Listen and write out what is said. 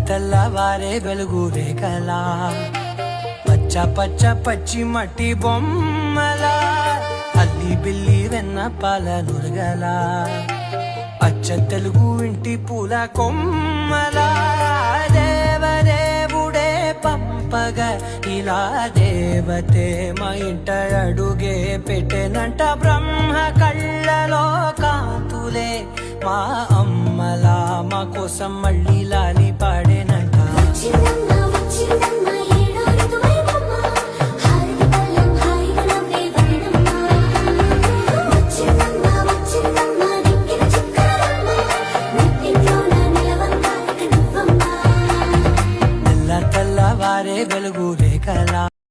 తెల్లవారే వెలుగు రేఖలా పచ్చ పచ్చ పచ్చి మట్టి బొమ్మలా అల్లి బిల్లి వెన్న పాల నురగలా అచ్చ తెలుగు ఇంటి పూల కొమ్మలా దేవదేవుడే పంపగా ఇలా దేవతే మా ఇంట అడుగే పెట్టెనంట బ్రహ్మ కళ్ళలో కాంతులే మా అమ్మలా మా కోసం మళ్ళీ లాలి పాడేనంట.